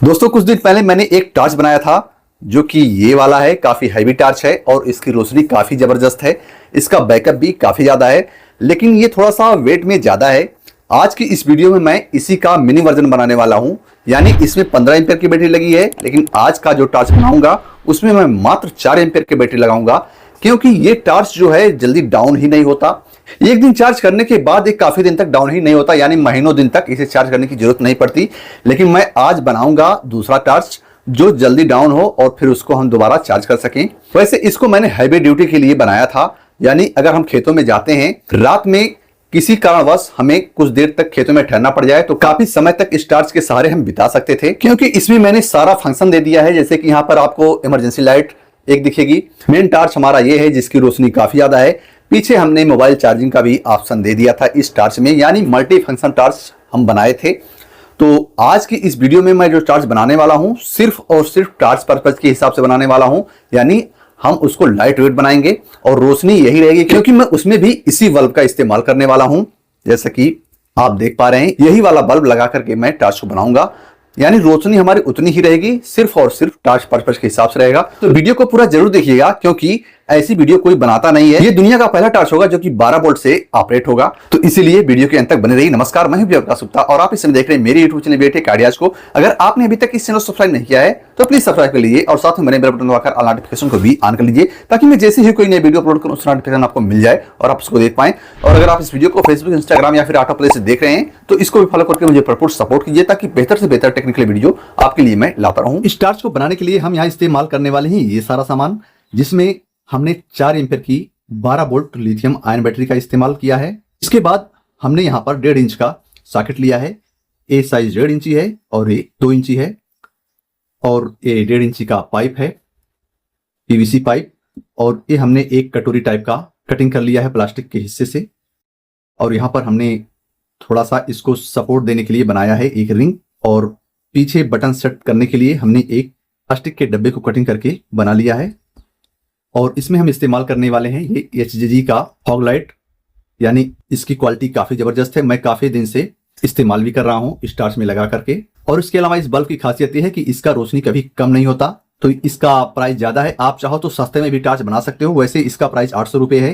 दोस्तों कुछ दिन पहले मैंने एक टॉर्च बनाया था जो कि ये वाला है। काफी हैवी टॉर्च है और इसकी रोशनी काफी जबरदस्त है। इसका बैकअप भी काफी ज्यादा है, लेकिन ये थोड़ा सा वेट में ज्यादा है। आज की इस वीडियो में मैं इसी का मिनी वर्जन बनाने वाला हूं, यानी इसमें 15 एम्पियर की बैटरी लगी है, लेकिन आज का जो टॉर्च बनाऊंगा उसमें मैं मात्र 4 एम्पियर की बैटरी लगाऊंगा, क्योंकि ये टॉर्च जो है जल्दी डाउन ही नहीं होता। एक दिन चार्ज करने के बाद ये काफी दिन तक डाउन ही नहीं होता, यानी महीनों दिन तक इसे चार्ज करने की जरूरत नहीं पड़ती। लेकिन मैं आज बनाऊंगा दूसरा टॉर्च जो जल्दी डाउन हो और फिर उसको हम दोबारा चार्ज कर सकें। वैसे इसको मैंने हैवी ड्यूटी के लिए बनाया था, यानी अगर हम खेतों में जाते हैं, रात में किसी कारणवश हमें कुछ देर तक खेतों में ठहरना पड़ जाए, तो काफी समय तक इस टॉर्च के सहारे हम बिता सकते थे, क्योंकि इसमें मैंने सारा फंक्शन दे दिया है। जैसे कि यहाँ पर आपको इमरजेंसी लाइट एक दिखेगी। मेन टॉर्च हमारा ये है जिसकी रोशनी काफी ज्यादा है। पीछे हमने मोबाइल चार्जिंग का भी ऑप्शन दे दिया था इस टॉर्च में, यानी मल्टी फंक्शन टॉर्च हम बनाए थे। तो आज की इस वीडियो में मैं जो टॉर्च बनाने वाला हूं सिर्फ और सिर्फ टॉर्च पर्पज के हिसाब से बनाने वाला हूं, यानी हम उसको लाइट वेट बनाएंगे और रोशनी यही रहेगी, क्योंकि मैं उसमें भी इसी बल्ब का इस्तेमाल करने वाला हूं। जैसा कि आप देख पा रहे हैं, यही वाला बल्ब लगा करके मैं टॉर्च को बनाऊंगा, यानी रोशनी हमारी उतनी ही रहेगी, सिर्फ और सिर्फ टॉर्च पर्पज के हिसाब से रहेगा। तो वीडियो को पूरा जरूर देखिएगा, क्योंकि ऐसी वीडियो कोई बनाता नहीं है। ये दुनिया का पहला टॉर्च होगा जो कि 12 वोल्ट से ऑपरेट होगा, तो इसीलिए वीडियो के अंत तक बने रहिए। नमस्कार, मैं हूं प्रकाश गुप्ता और आप इस समय देख रहे हैं मेरे यूट्यूब चैनल बेटेक आइडियाज को। अगर आपने अभी तक इस चैनल को सब्सक्राइब नहीं किया है तो प्लीज सब्सक्राइब कर लीजिए और साथ में मेरे बेल बटन दबाकर ऑल नोटिफिकेशन को भी ऑन कर लीजिए, ताकि मैं जैसे ही कोई नई वीडियो अपलोड करूं उसका नोटिफिकेशन आपको मिल जाए और आप उसको देख पाएं। और अगर आप इस वीडियो को फेसबुक, इंस्टाग्राम या फिर ऑटो प्ले से देख रहे हैं तो इसको भी फॉलो करके मुझे भरपूर सपोर्ट कीजिए, ताकि बेहतर से बेहतर टेक्निकल वीडियो आपके लिए मैं लाता रहूं। इस टॉर्च को बनाने के लिए हम यहाँ इस्तेमाल करने वाले हैं ये सारा सामान, जिसमें हमने 4 एम्पीयर की 12 वोल्ट लिथियम आयन बैटरी का इस्तेमाल किया है। इसके बाद हमने यहाँ पर 1.5 इंच का सॉकेट लिया है। ए साइज 1.5 इंची है और ये 2 इंची है, और ये 1.5 इंची का पाइप है, पीवीसी पाइप। और ये हमने एक कटोरी टाइप का कटिंग कर लिया है प्लास्टिक के हिस्से से। और यहाँ पर हमने थोड़ा सा इसको सपोर्ट देने के लिए बनाया है एक रिंग, और पीछे बटन सेट करने के लिए हमने एक प्लास्टिक के डब्बे को कटिंग करके बना लिया है। और इसमें हम इस्तेमाल करने वाले हैं ये HJG का फॉग लाइट, यानी इसकी क्वालिटी काफी जबरदस्त है। मैं काफी दिन से इस्तेमाल भी कर रहा हूं इस टॉर्च में लगा करके। और इसके अलावा इस बल्ब की खासियत यह है कि इसका रोशनी कभी कम नहीं होता, तो इसका प्राइस ज्यादा है। आप चाहो तो सस्ते में भी टॉर्च बना सकते हो। वैसे इसका प्राइस 800 रुपए है।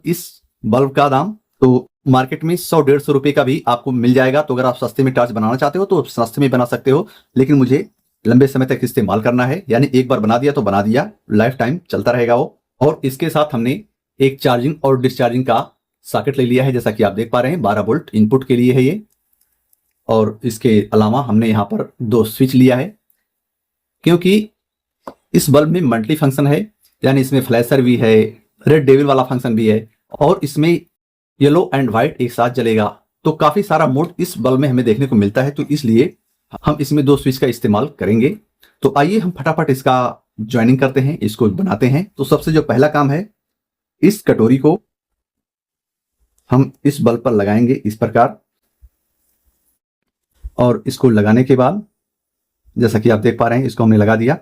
इस बल्ब का दाम तो मार्केट में 100-150 रुपए का भी आपको मिल जाएगा। तो अगर आप सस्ते में टॉर्च बनाना चाहते हो तो सस्ते में बना सकते हो, लेकिन मुझे लंबे समय तक इस्तेमाल करना है, यानी एक बार बना दिया तो बना दिया, लाइफ टाइम चलता रहेगा वो। और इसके साथ हमने एक चार्जिंग और डिस्चार्जिंग का सॉकेट ले लिया है, जैसा कि आप देख पा रहे हैं 12 वोल्ट इनपुट के लिए है ये। और इसके अलावा हमने यहाँ पर 2 स्विच लिया है, क्योंकि इस बल्ब में मल्टी फंक्शन है, यानी इसमें फ्लैशर भी है, रेड डेविल वाला फंक्शन भी है, और इसमें येलो एंड व्हाइट एक साथ जलेगा। तो काफी सारा मोड इस बल्ब में हमें देखने को मिलता है, तो इसलिए हम इसमें 2 स्विच का इस्तेमाल करेंगे। तो आइए हम फटाफट इसका ज्वाइनिंग करते हैं, इसको बनाते हैं। तो सबसे जो पहला काम है, इस कटोरी को हम इस बल्ब पर लगाएंगे इस प्रकार। और इसको लगाने के बाद जैसा कि आप देख पा रहे हैं, इसको हमने लगा दिया।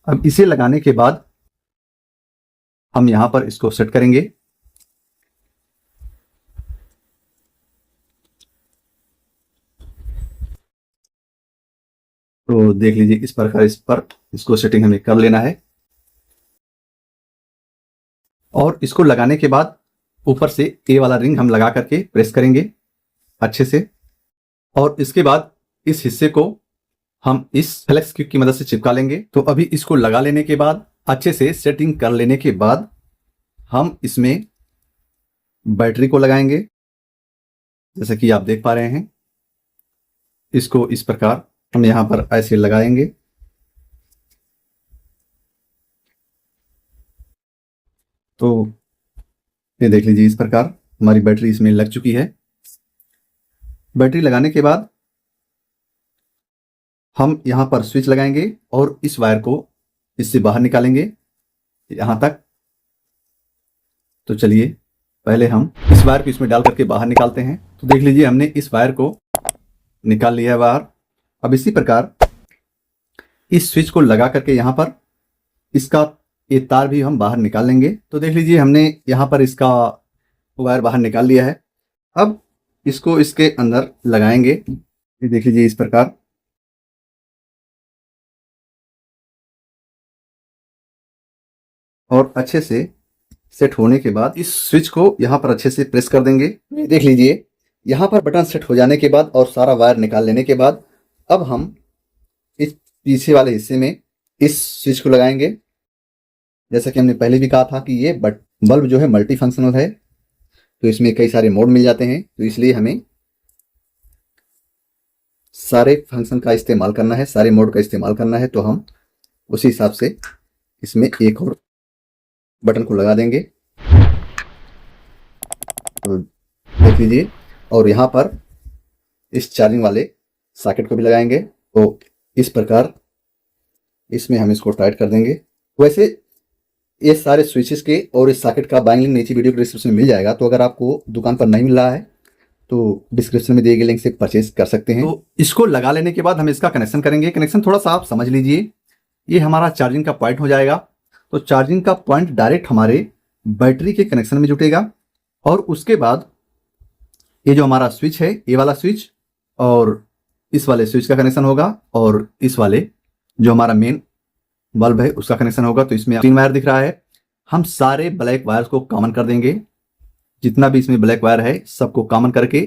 अब इसे लगाने के बाद हम यहां पर इसको सेट करेंगे। तो देख लीजिए इस प्रकार इस पर इसको सेटिंग हमें कर लेना है। और इसको लगाने के बाद ऊपर से ए वाला रिंग हम लगा करके प्रेस करेंगे अच्छे से। और इसके बाद इस हिस्से को हम इस फ्लेक्स क्लिप की मदद से चिपका लेंगे। तो अभी इसको लगा लेने के बाद, अच्छे से सेटिंग कर लेने के बाद, हम इसमें बैटरी को लगाएंगे, जैसा कि आप देख पा रहे हैं। इसको इस प्रकार हम यहां पर ऐसे लगाएंगे। तो ये देख लीजिए इस प्रकार हमारी बैटरी इसमें लग चुकी है। बैटरी लगाने के बाद हम यहां पर स्विच लगाएंगे और इस वायर को इससे बाहर निकालेंगे यहां तक। तो चलिए पहले हम इस वायर को इसमें डाल करके बाहर निकालते हैं। तो देख लीजिए हमने इस वायर को निकाल लिया है बाहर। अब इसी प्रकार इस स्विच को लगा करके यहां पर इसका ये तार भी हम बाहर निकाल लेंगे। तो देख लीजिए हमने यहां पर इसका वायर बाहर निकाल लिया है। अब इसको इसके अंदर लगाएंगे, ये देख लीजिए इस प्रकार। और अच्छे से सेट होने के बाद इस स्विच को यहाँ पर अच्छे से प्रेस कर देंगे। देख लीजिए, यहाँ पर बटन सेट हो जाने के बाद और सारा वायर निकाल लेने के बाद अब हम इस पीछे वाले हिस्से में इस स्विच को लगाएंगे। जैसा कि हमने पहले भी कहा था कि ये बल्ब जो है मल्टी फंक्शनल है, तो इसमें कई सारे मोड मिल जाते हैं, तो इसलिए हमें सारे फंक्शन का इस्तेमाल करना है, सारे मोड का इस्तेमाल करना है। तो हम उसी हिसाब से इसमें एक और बटन को लगा देंगे, तो देख लीजिए। और यहाँ पर इस चार्जिंग वाले सॉकेट को भी लगाएंगे, तो इस प्रकार इसमें हम इसको टाइट कर देंगे। वैसे ये सारे स्विचेस के और इस सॉकेट का बाइंग लिंक नीचे वीडियो डिस्क्रिप्शन में मिल जाएगा, तो अगर आपको दुकान पर नहीं मिल रहा है तो डिस्क्रिप्शन में दिए गए लिंक से परचेज कर सकते हैं। तो इसको लगा लेने के बाद हम इसका कनेक्शन करेंगे। कनेक्शन थोड़ा सा आप समझ लीजिए, ये हमारा चार्जिंग का पॉइंट हो जाएगा। तो चार्जिंग का पॉइंट डायरेक्ट हमारे बैटरी के कनेक्शन में जुटेगा, और उसके बाद ये जो हमारा स्विच है, ये वाला स्विच और इस वाले स्विच का कनेक्शन होगा, और इस वाले जो हमारा मेन बल्ब है उसका कनेक्शन होगा। तो इसमें 3 वायर दिख रहा है, हम सारे ब्लैक वायर्स को कॉमन कर देंगे। जितना भी इसमें ब्लैक वायर है सबको कॉमन करके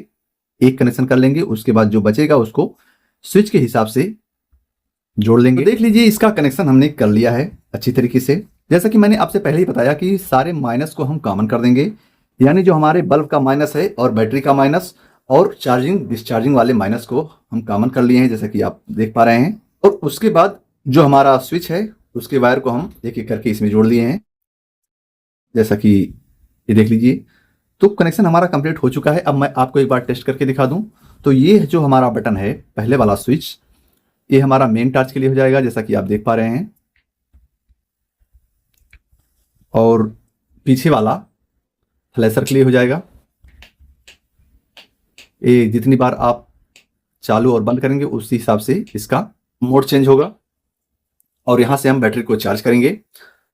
एक कनेक्शन कर लेंगे। उसके बाद जो बचेगा उसको स्विच के हिसाब से जोड़ लेंगे। तो देख लीजिए, इसका कनेक्शन हमने कर लिया है अच्छी तरीके से। जैसा कि मैंने आपसे पहले ही बताया कि सारे माइनस को हम कॉमन कर देंगे, यानी जो हमारे बल्ब का माइनस है और बैटरी का माइनस और चार्जिंग डिस्चार्जिंग वाले माइनस को हम कॉमन कर लिए हैं, जैसा कि आप देख पा रहे हैं। और उसके बाद जो हमारा स्विच है उसके वायर को हम एक एक करके इसमें जोड़ लिए हैं, जैसा कि ये देख लीजिए। तो कनेक्शन हमारा कंप्लीट हो चुका है। अब मैं आपको एक बार टेस्ट करके दिखा दूं। तो ये जो हमारा बटन है, पहले वाला स्विच, ये हमारा मेन टार्च के लिए हो जाएगा, जैसा कि आप देख पा रहे हैं। और पीछे वाला फ्लैशर के लिए हो जाएगा। ये जितनी बार आप चालू और बंद करेंगे उसी हिसाब से इसका मोड चेंज होगा, और यहां से हम बैटरी को चार्ज करेंगे।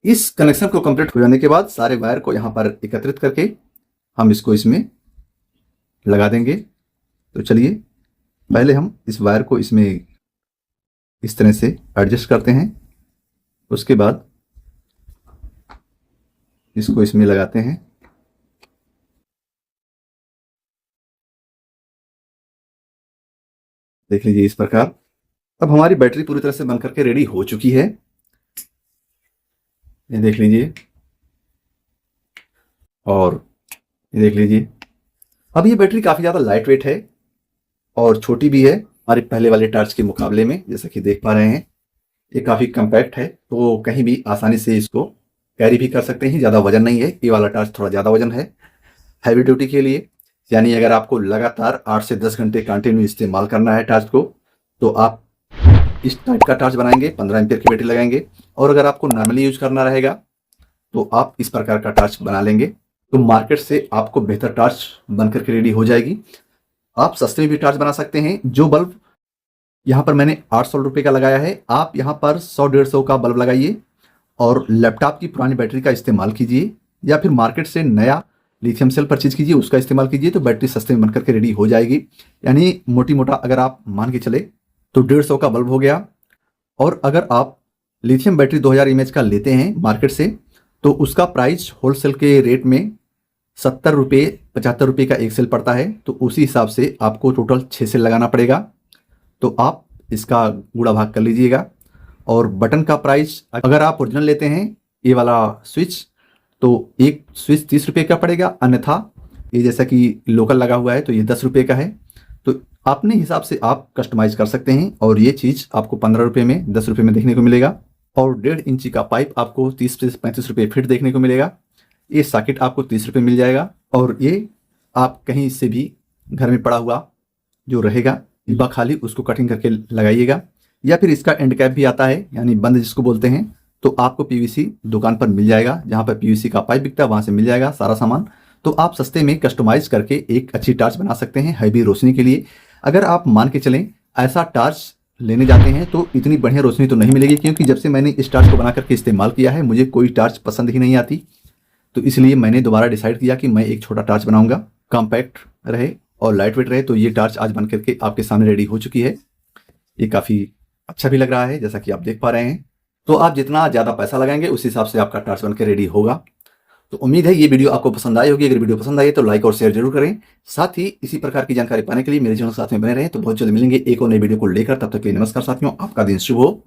इस कनेक्शन को कंप्लीट हो जाने के बाद सारे वायर को यहां पर एकत्रित करके हम इसको इसमें लगा देंगे। तो चलिए पहले हम इस वायर को इसमें इस तरह से एडजस्ट करते हैं, उसके बाद इसको इसमें लगाते हैं। देख लीजिए इस प्रकार। अब हमारी बैटरी पूरी तरह से बन करके रेडी हो चुकी है, ये देख लीजिए। और ये देख लीजिए, अब ये बैटरी काफ़ी ज़्यादा लाइट वेट है और छोटी भी है हमारे पहले वाले टार्च के मुकाबले में। जैसा कि देख पा रहे हैं ये काफ़ी कम्पैक्ट है, तो कहीं भी आसानी से इसको कैरी भी कर सकते हैं। ज़्यादा वजन नहीं है, ये वाला टार्च थोड़ा ज़्यादा वजन है हैवी ड्यूटी के लिए। यानी अगर आपको लगातार 8 से 10 घंटे कंटिन्यू इस्तेमाल करना है टार्च को, तो आप इस टाइप का टार्च बनाएंगे, 15 एम्पियर की बैटरी लगाएंगे। और अगर आपको नॉर्मली यूज करना रहेगा तो आप इस प्रकार का टार्च बना लेंगे, तो मार्केट से आपको बेहतर टार्च बन करके रेडी हो जाएगी। आप सस्ते में भी टार्च बना सकते हैं। जो बल्ब यहाँ पर मैंने 800 रुपये का लगाया है, आप यहाँ पर 100-150 का बल्ब लगाइए और लैपटॉप की पुरानी बैटरी का इस्तेमाल कीजिए, या फिर मार्केट से नया लिथियम सेल परचेज कीजिए, उसका इस्तेमाल कीजिए, तो बैटरी सस्ते में बनकर के रेडी हो जाएगी। यानी मोटी मोटा अगर आप मान के चले तो 150 का बल्ब हो गया। और अगर आप लिथियम बैटरी 2000 mAh का लेते हैं मार्केट से, तो उसका प्राइस होलसेल के रेट में 70 रुपये 75 रुपये का एक सेल पड़ता है। तो उसी हिसाब से आपको टोटल 6 सेल लगाना पड़ेगा। तो आप इसका गुणा भाग कर लीजिएगा। और बटन का प्राइस अगर आप ओरिजिनल लेते हैं ये वाला स्विच, तो एक स्विच 30 रुपये का पड़ेगा, अन्यथा ये जैसा कि लोकल लगा हुआ है तो ये 10 रुपये का है। तो अपने हिसाब से आप कस्टमाइज कर सकते हैं। और ये चीज़ आपको 15 रुपये में 10 रुपये में देखने को मिलेगा। और 1.5 इंची का पाइप आपको 30 से 35 रुपये फिट देखने को मिलेगा। ये सॉकेट आपको 30 रुपये मिल जाएगा। और ये आप कहीं से भी घर में पड़ा हुआ जो रहेगा खाली उसको कटिंग करके लगाइएगा। या फिर इसका एंड कैप भी आता है, यानी बंद जिसको बोलते हैं, तो आपको पीवीसी दुकान पर मिल जाएगा। जहाँ पर पीवीसी का पाइप बिकता है वहाँ से मिल जाएगा सारा सामान। तो आप सस्ते में कस्टमाइज करके एक अच्छी टार्च बना सकते हैं हैवी रोशनी के लिए। अगर आप मान के चलें ऐसा टार्च लेने जाते हैं तो इतनी बढ़िया रोशनी तो नहीं मिलेगी, क्योंकि जब से मैंने इस टार्च को बना करके इस्तेमाल किया है मुझे कोई टार्च पसंद ही नहीं आती। तो इसलिए मैंने दोबारा डिसाइड किया कि मैं एक छोटा टार्च बनाऊंगा, कॉम्पैक्ट रहे और लाइट वेट रहे। तो ये टार्च आज बन करके आपके सामने रेडी हो चुकी है। ये काफ़ी अच्छा भी लग रहा है, जैसा कि आप देख पा रहे हैं। तो आप जितना ज़्यादा पैसा लगाएंगे उस हिसाब से आपका टार्च बन के रेडी होगा। तो उम्मीद है ये वीडियो आपको पसंद आई होगी। अगर वीडियो पसंद आई तो लाइक और शेयर जरूर करें। साथ ही इसी प्रकार की जानकारी पाने के लिए मेरे चैनल के साथ में बने रहें। तो बहुत जल्द मिलेंगे एक और नई वीडियो को लेकर। तब तक के लिए नमस्कार साथियों, आपका दिन शुभ हो।